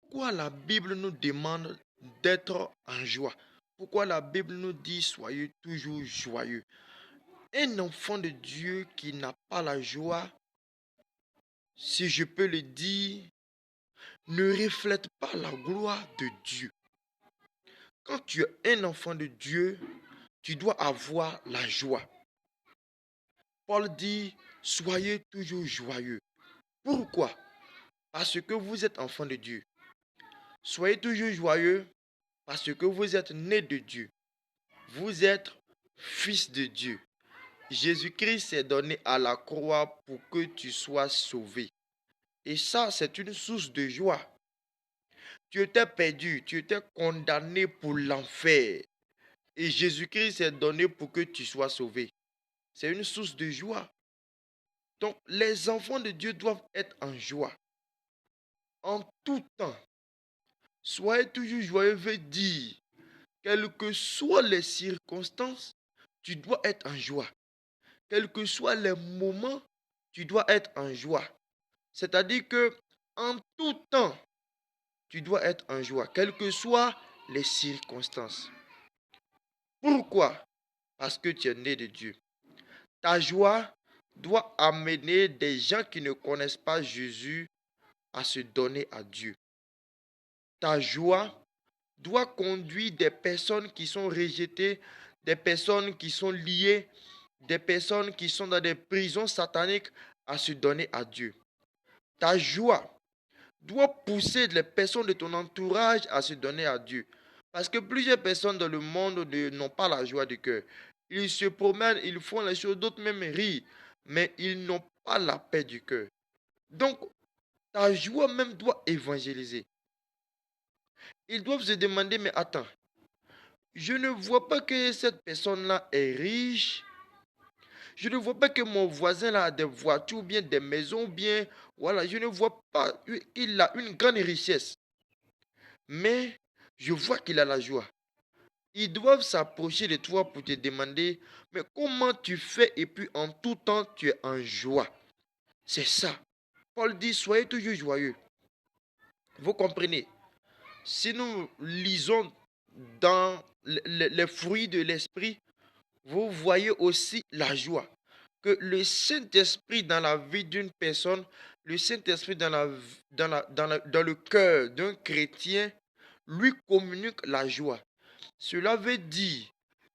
Pourquoi la Bible nous demande d'être en joie? Pourquoi la Bible nous dit soyez toujours joyeux? Un enfant de Dieu qui n'a pas la joie, si je peux le dire, ne reflète pas la gloire de Dieu. Quand tu es un enfant de Dieu, tu dois avoir la joie. Paul dit, soyez toujours joyeux. Pourquoi? Parce que vous êtes enfant de Dieu. Soyez toujours joyeux parce que vous êtes né de Dieu. Vous êtes fils de Dieu. Jésus-Christ s'est donné à la croix pour que tu sois sauvé. Et ça, c'est une source de joie. Tu étais perdu, tu étais condamné pour l'enfer. Et Jésus-Christ s'est donné pour que tu sois sauvé. C'est une source de joie. Donc, les enfants de Dieu doivent être en joie. En tout temps. Soyez toujours joyeux veut dire, quelles que soient les circonstances, tu dois être en joie. Quels que soient les moments, tu dois être en joie. C'est-à-dire que en tout temps, tu dois être en joie, quelles que soient les circonstances. Pourquoi? Parce que tu es né de Dieu. Ta joie doit amener des gens qui ne connaissent pas Jésus à se donner à Dieu. Ta joie doit conduire des personnes qui sont rejetées, des personnes qui sont liées, des personnes qui sont dans des prisons sataniques à se donner à Dieu. Ta joie doit pousser les personnes de ton entourage à se donner à Dieu. Parce que plusieurs personnes dans le monde n'ont pas la joie du cœur. Ils se promènent, ils font les choses, d'autres même rient, mais ils n'ont pas la paix du cœur. Donc, ta joie même doit évangéliser. Ils doivent se demander, mais attends, je ne vois pas que cette personne-là est riche. Je ne vois pas que mon voisin là a des voitures, ou bien des maisons, ou bien, voilà, je ne vois pas qu'il a une grande richesse. Mais je vois qu'il a la joie. Ils doivent s'approcher de toi pour te demander, mais comment tu fais et puis en tout temps tu es en joie. C'est ça. Paul dit, soyez toujours joyeux. Vous comprenez? Si nous lisons dans les fruits de l'esprit, vous voyez aussi la joie. Que le Saint-Esprit dans la vie d'une personne, le Saint-Esprit dans le cœur d'un chrétien, lui communique la joie. Cela veut dire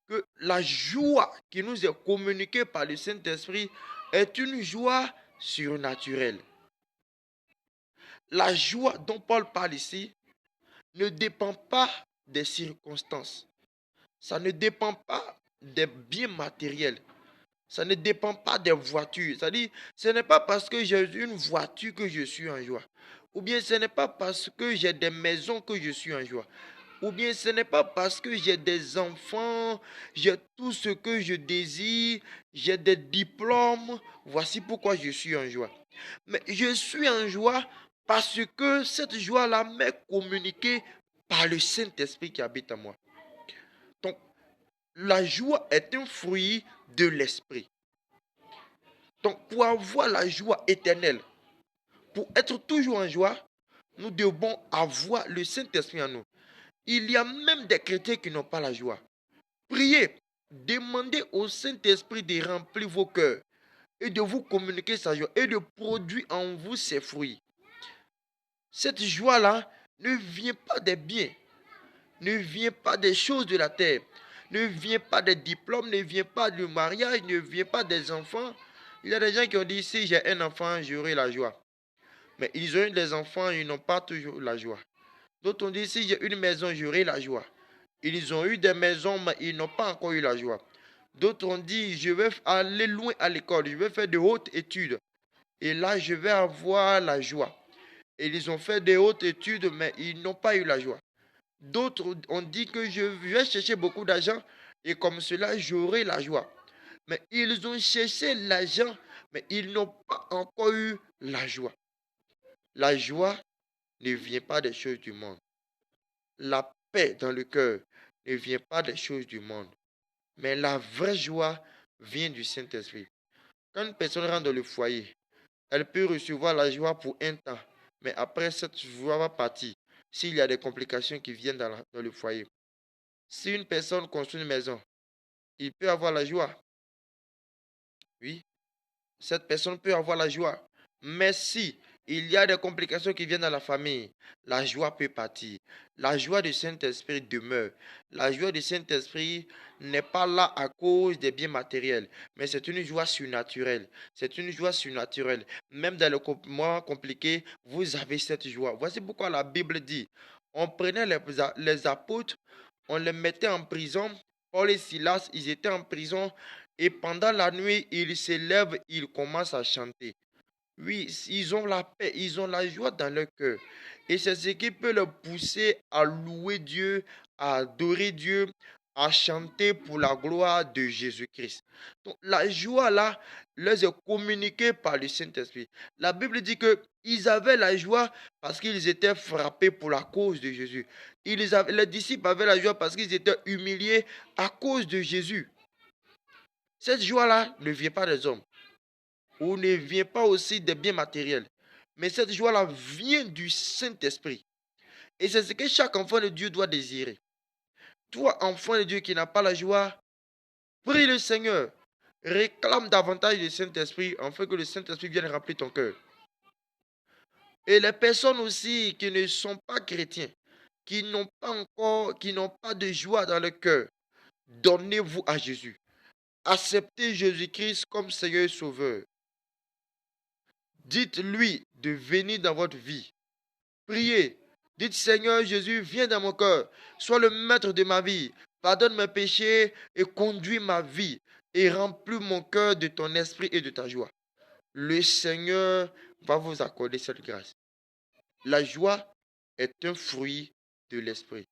que la joie qui nous est communiquée par le Saint-Esprit est une joie surnaturelle. La joie dont Paul parle ici ne dépend pas des circonstances. Ça ne dépend pas des biens matériels. Ça ne dépend pas des voitures. C'est-à-dire, ce n'est pas parce que j'ai une voiture que je suis en joie. Ou bien ce n'est pas parce que j'ai des maisons que je suis en joie. Ou bien ce n'est pas parce que j'ai des enfants, j'ai tout ce que je désire, j'ai des diplômes. Voici pourquoi je suis en joie. Mais je suis en joie parce que cette joie-là m'est communiquée par le Saint-Esprit qui habite en moi. Donc, la joie est un fruit de l'esprit. Donc, pour avoir la joie éternelle, pour être toujours en joie, nous devons avoir le Saint-Esprit en nous. Il y a même des chrétiens qui n'ont pas la joie. Priez, demandez au Saint-Esprit de remplir vos cœurs et de vous communiquer sa joie et de produire en vous ses fruits. Cette joie-là ne vient pas des biens, ne vient pas des choses de la terre, ne vient pas des diplômes, ne vient pas du mariage, ne vient pas des enfants. Il y a des gens qui ont dit, si j'ai un enfant, j'aurai la joie. Mais ils ont eu des enfants, ils n'ont pas toujours la joie. D'autres ont dit, si j'ai une maison, j'aurai la joie. Ils ont eu des maisons, mais ils n'ont pas encore eu la joie. D'autres ont dit, je vais aller loin à l'école, je vais faire de hautes études. Et là, je vais avoir la joie. Et ils ont fait de hautes études, mais ils n'ont pas eu la joie. D'autres ont dit que je vais chercher beaucoup d'argent et comme cela, j'aurai la joie. Mais ils ont cherché l'argent, mais ils n'ont pas encore eu la joie. La joie ne vient pas des choses du monde. La paix dans le cœur ne vient pas des choses du monde. Mais la vraie joie vient du Saint-Esprit. Quand une personne rentre dans le foyer, elle peut recevoir la joie pour un temps. Mais après, cette joie va partir. s'il y a des complications qui viennent dans le foyer. Si une personne construit une maison, il peut avoir la joie. Oui, cette personne peut avoir la joie. Mais si il y a des complications qui viennent dans la famille, la joie peut partir. La joie du Saint-Esprit demeure. La joie du Saint-Esprit n'est pas là à cause des biens matériels, mais c'est une joie surnaturelle. C'est une joie surnaturelle. Même dans les moments compliqués, vous avez cette joie. Voici pourquoi la Bible dit, on prenait les apôtres, on les mettait en prison. Paul et Silas, ils étaient en prison et pendant la nuit, ils se lèvent, ils commencent à chanter. Oui, ils ont la paix, ils ont la joie dans leur cœur. Et c'est ce qui peut les pousser à louer Dieu, à adorer Dieu, à chanter pour la gloire de Jésus-Christ. Donc la joie là leur est communiquée par le Saint-Esprit. La Bible dit que ils avaient la joie parce qu'ils étaient frappés pour la cause de Jésus. Les disciples avaient la joie parce qu'ils étaient humiliés à cause de Jésus. Cette joie-là ne vient pas des hommes ou ne vient pas aussi des biens matériels. Mais cette joie-là vient du Saint-Esprit. Et c'est ce que chaque enfant de Dieu doit désirer. Toi, enfant de Dieu qui n'a pas la joie, prie le Seigneur. Réclame davantage le Saint-Esprit afin que le Saint-Esprit vienne remplir ton cœur. Et les personnes aussi qui ne sont pas chrétiens, qui n'ont pas de joie dans le cœur, donnez-vous à Jésus. Acceptez Jésus-Christ comme Seigneur et Sauveur. Dites-lui de venir dans votre vie. Priez. Dites Seigneur Jésus, viens dans mon cœur. Sois le maître de ma vie. Pardonne mes péchés et conduis ma vie. Et remplis mon cœur de ton esprit et de ta joie. Le Seigneur va vous accorder cette grâce. La joie est un fruit de l'esprit.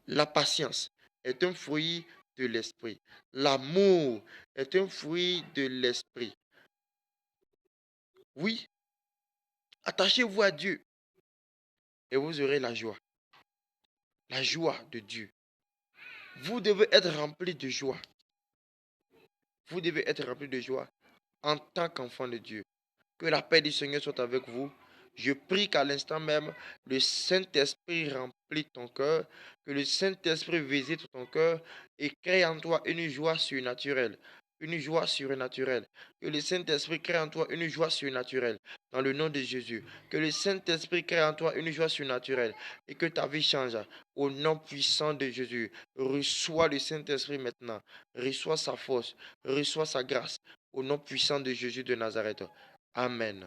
La patience est un fruit de l'esprit. L'amour est un fruit de l'esprit. Oui, attachez-vous à Dieu et vous aurez la joie. La joie de Dieu. Vous devez être rempli de joie. Vous devez être rempli de joie en tant qu'enfant de Dieu. Que la paix du Seigneur soit avec vous. Je prie qu'à l'instant même, le Saint-Esprit remplisse ton cœur, que le Saint-Esprit visite ton cœur et crée en toi une joie surnaturelle. Une joie surnaturelle. Que le Saint-Esprit crée en toi une joie surnaturelle. Dans le nom de Jésus. Que le Saint-Esprit crée en toi une joie surnaturelle. Et que ta vie change. Au nom puissant de Jésus. Reçois le Saint-Esprit maintenant. Reçois sa force. Reçois sa grâce. Au nom puissant de Jésus de Nazareth. Amen.